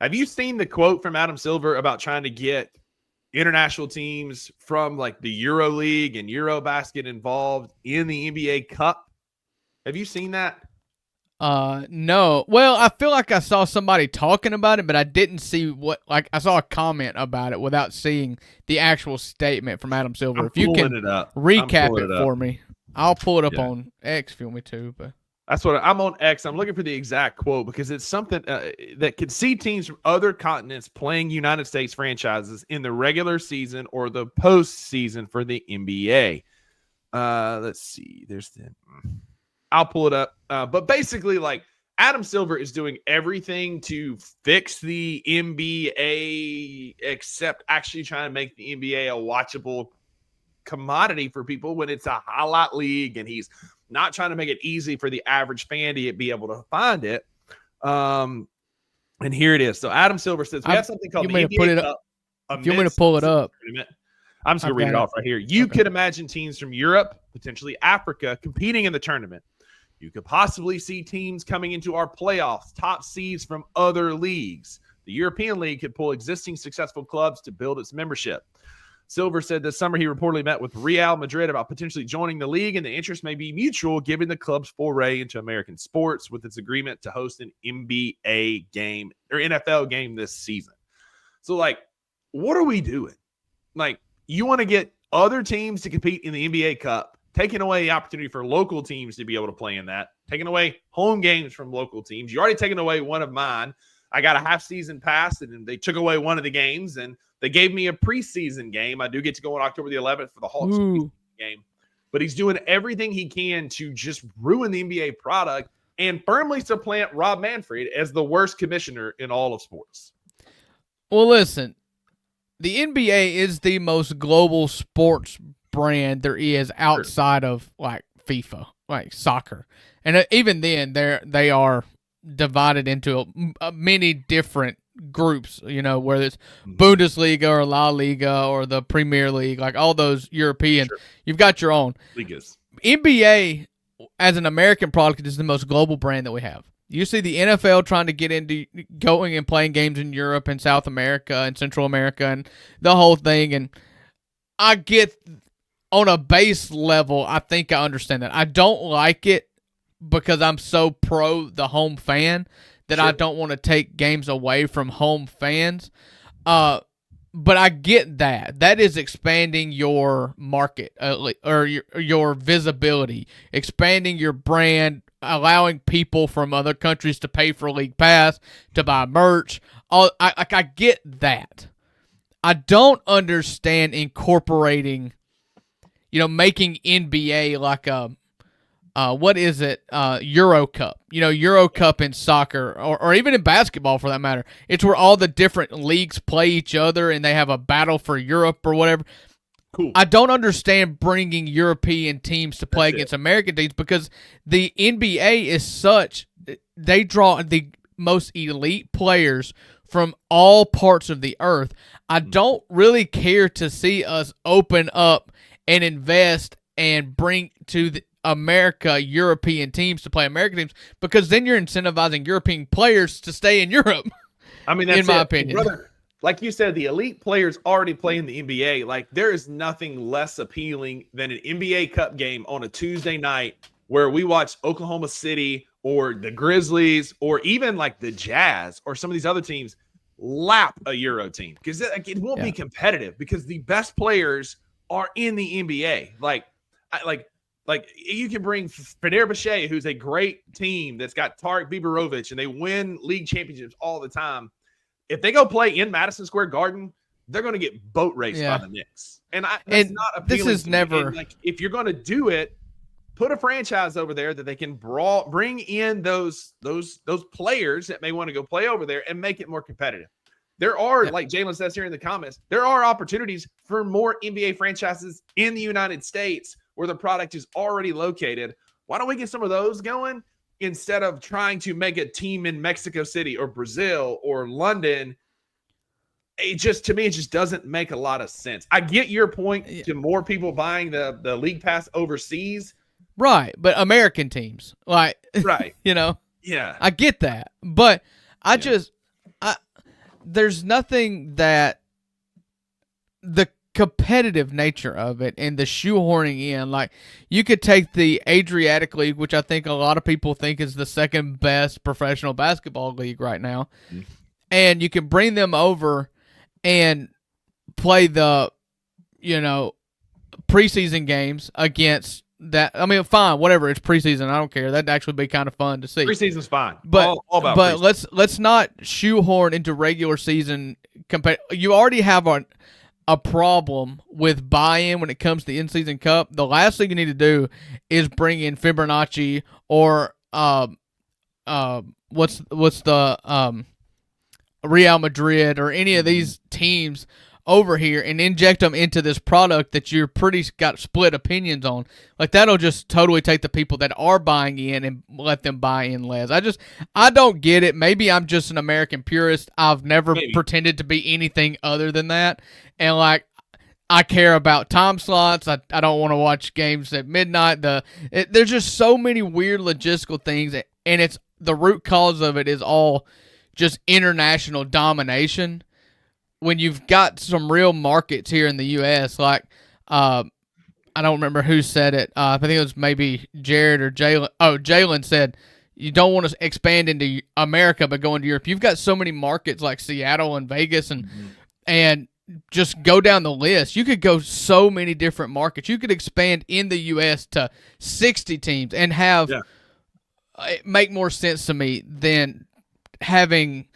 Have you seen the quote from Adam Silver about trying to get international teams from like the Euro League and Eurobasket involved in the NBA Cup? Have you seen that? No. Well, I feel like I saw somebody talking about it, but I didn't see I saw a comment about it without seeing the actual statement from Adam Silver. If you can recap it for me, I'll pull it up on X if you want me to, but. That's what I'm on X. I'm looking for the exact quote because it's something that could see teams from other continents playing United States franchises in the regular season or the postseason for the NBA. Let's see. I'll pull it up. But basically, like Adam Silver is doing everything to fix the NBA, except actually trying to make the NBA a watchable commodity for people when it's a highlight league, and he's not trying to make it easy for the average fan to be able to find it. And here it is. So Adam Silver says we have something called the NBA Cup. If you want me to pull it up. I'm just going to read it off right here. You could imagine teams from Europe, potentially Africa, competing in the tournament. You could possibly see teams coming into our playoffs, top seeds from other leagues. The European League could pull existing successful clubs to build its membership. Silver said this summer he reportedly met with Real Madrid about potentially joining the league, and the interest may be mutual given the club's foray into American sports with its agreement to host an NBA game or NFL game this season. So, like, what are we doing? Like, you want to get other teams to compete in the NBA Cup, taking away the opportunity for local teams to be able to play in that, taking away home games from local teams. You already taken away one of mine. I got a half-season pass, and they took away one of the games, and they gave me a preseason game. I do get to go on October the 11th for the Hawks game. But he's doing everything he can to just ruin the NBA product and firmly supplant Rob Manfred as the worst commissioner in all of sports. Well, listen, the NBA is the most global sports brand there is outside of, like, FIFA, like soccer. And even then, they are divided into many different groups, you know, whether it's Bundesliga or La Liga or the Premier League, like all those European, you've got your own. Ligas. NBA, as an American product, is the most global brand that we have. You see the NFL trying to get into going and playing games in Europe and South America and Central America and the whole thing, and I get on a base level, I think I understand that. I don't like it because I'm so pro the home fan that I don't want to take games away from home fans. But I get that. That is expanding your market or your visibility, expanding your brand, allowing people from other countries to pay for League Pass, to buy merch. I get that. I don't understand incorporating, making NBA like a what is it? Euro Cup. Euro Cup in soccer or even in basketball for that matter. It's where all the different leagues play each other and they have a battle for Europe or whatever. Cool. I don't understand bringing European teams to play against American teams because the NBA is such, they draw the most elite players from all parts of the earth. I don't really care to see us open up and invest and bring to the America European teams to play American teams because then you're incentivizing European players to stay in Europe. I mean, that's in my opinion. Brother, like you said, the elite players already play in the NBA. Like, there is nothing less appealing than an NBA Cup game on a Tuesday night where we watch Oklahoma City or the Grizzlies or even like the Jazz or some of these other teams lap a Euro team because it won't be competitive because the best players are in the NBA. Like you can bring Fenerbahce, who's a great team that's got Tarek Biberovic, and they win league championships all the time. If they go play in Madison Square Garden, they're going to get boat raced by the Knicks. And that's not appealing. This is never like if you're going to do it, put a franchise over there that they can bring in those players that may want to go play over there and make it more competitive. There are, like Jalen says here in the comments, there are opportunities for more NBA franchises in the United States where the product is already located. Why don't we get some of those going instead of trying to make a team in Mexico City or Brazil or London? To me, it just doesn't make a lot of sense. I get your point to more people buying the League Pass overseas. Right, but American teams. Like, right. Yeah. I get that. But there's nothing that the competitive nature of it and the shoehorning in, like you could take the Adriatic League, which I think a lot of people think is the second best professional basketball league right now, and you can bring them over and play the, preseason games against that. I mean, fine, whatever. It's preseason. I don't care. That'd actually be kind of fun to see. Preseason's fine. But all about but preseason. let's not shoehorn into regular season. You already have a problem with buy-in when it comes to the in-season cup. The last thing you need to do is bring in Fibonacci or what's the Real Madrid or any of these teams over here and inject them into this product that you're pretty got split opinions on. Like, that'll just totally take the people that are buying in and let them buy in less. I don't get it. Maybe I'm just an American purist. I've never pretended to be anything other than that. And like, I care about time slots. I don't want to watch games at midnight. There's just so many weird logistical things, and it's the root cause of it is all just international domination. When you've got some real markets here in the U.S., like I don't remember who said it. I think it was maybe Jared or Jalen. Oh, Jalen said you don't want to expand into America but go into Europe. You've got so many markets like Seattle and Vegas and just go down the list. You could go so many different markets. You could expand in the U.S. to 60 teams and have it make more sense to me than having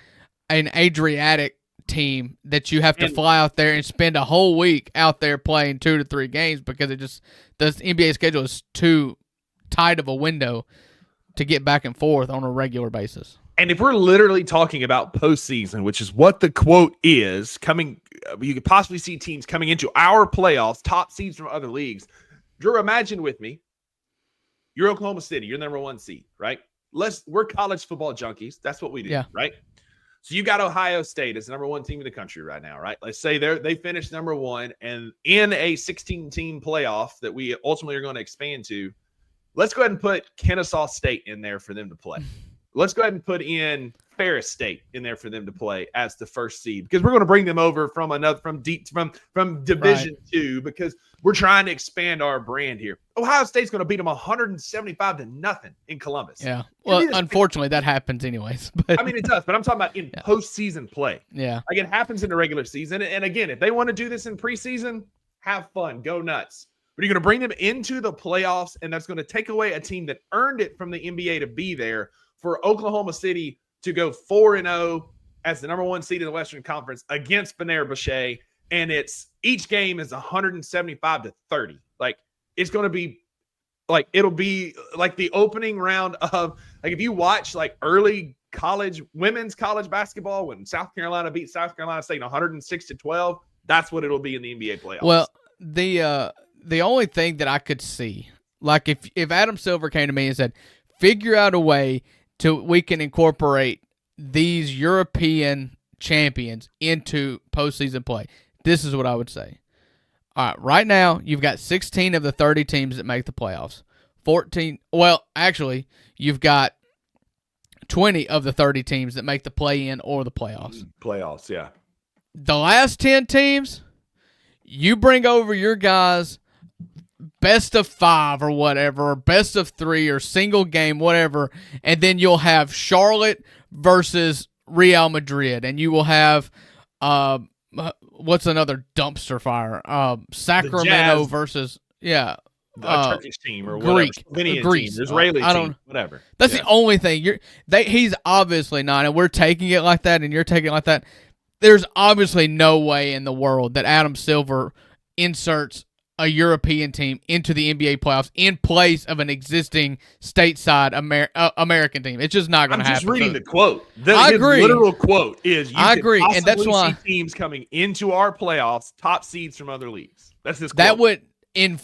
an Adriatic team that you have to fly out there and spend a whole week out there playing 2 to 3 games because the NBA schedule is too tight of a window to get back and forth on a regular basis. And if we're literally talking about postseason, which is what the quote is, coming, you could possibly see teams coming into our playoffs, top seeds from other leagues. Drew, imagine with me, you're Oklahoma City, you're number 1 seed, right? We're college football junkies. That's what we do, right? So you got Ohio State as the number 1 team in the country right now, right? Let's say they finished number 1, and in a 16-team playoff that we ultimately are going to expand to, let's go ahead and put Kennesaw State in there for them to play. Let's go ahead and put in Ferris State in there for them to play as the first seed, because we're going to bring them over from Division 2 because we're trying to expand our brand here. Ohio State's going to beat them 175-0 in Columbus. Yeah. Well, unfortunately, that happens anyways. But I mean, it does, but I'm talking about in postseason play. Yeah. Like, it happens in the regular season. And again, if they want to do this in preseason, have fun, go nuts. But you're going to bring them into the playoffs, and that's going to take away a team that earned it from the NBA to be there. For Oklahoma City to go 4-0 as the number 1 seed in the Western Conference against Fenerbahce, and each game is 175-30. Like, it's going to be like, it'll be like the opening round of, like, if you watch like early women's college basketball when South Carolina beat South Carolina State 106-12, that's what it'll be in the NBA playoffs. Well, the only thing that I could see, like if Adam Silver came to me and said, figure out a way we can incorporate these European champions into postseason play, this is what I would say. All right, right now, you've got 16 of the 30 teams that make the playoffs. 14, well, actually, you've got 20 of the 30 teams that make the play-in or the playoffs. Playoffs, yeah. The last 10 teams, you bring over your guys, best of 5 or whatever, or best of 3 or single game, whatever, and then you'll have Charlotte versus Real Madrid, and you will have what's another dumpster fire? Sacramento versus a Turkish team or Greek, Greece, team, Israeli team, whatever. That's the only thing. He's obviously not, and we're taking it like that, and you're taking it like that. There's obviously no way in the world that Adam Silver inserts a European team into the NBA playoffs in place of an existing stateside American team. It's just not going to happen. I'm just reading the quote. I agree. The literal quote is, I agree, and that's why see teams coming into our playoffs, top seeds from other leagues. That's this quote. That would in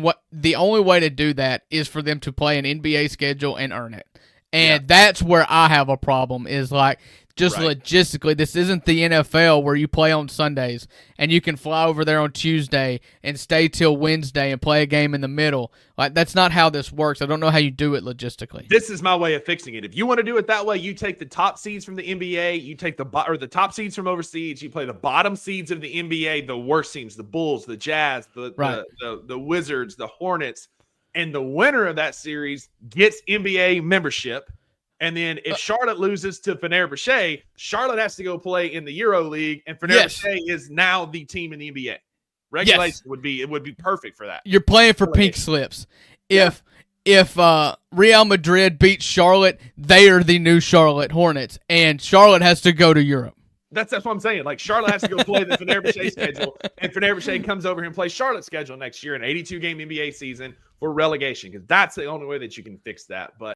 what the only way to do that is for them to play an NBA schedule and earn it. And that's where I have a problem, is like Just Right. logistically, this isn't the NFL where you play on Sundays and you can fly over there on Tuesday and stay till Wednesday and play a game in the middle. Like, that's not how this works. I don't know how you do it logistically. This is my way of fixing it. If you want to do it that way, you take the top seeds from the NBA, you take the top seeds from overseas, you play the bottom seeds of the NBA, the worst teams, the Bulls, the Jazz, the Wizards, the Hornets, and the winner of that series gets NBA membership. And then if Charlotte loses to Fenerbahce, Charlotte has to go play in the Euro League, and Fenerbahce is now the team in the NBA. Regulation would be perfect for that. You're playing for pink slips. If Real Madrid beats Charlotte, they are the new Charlotte Hornets, and Charlotte has to go to Europe. That's what I'm saying. Like, Charlotte has to go play the Fenerbahce schedule, and Fenerbahce comes over here and plays Charlotte's schedule next year, an 82-game NBA season for relegation, because that's the only way that you can fix that. But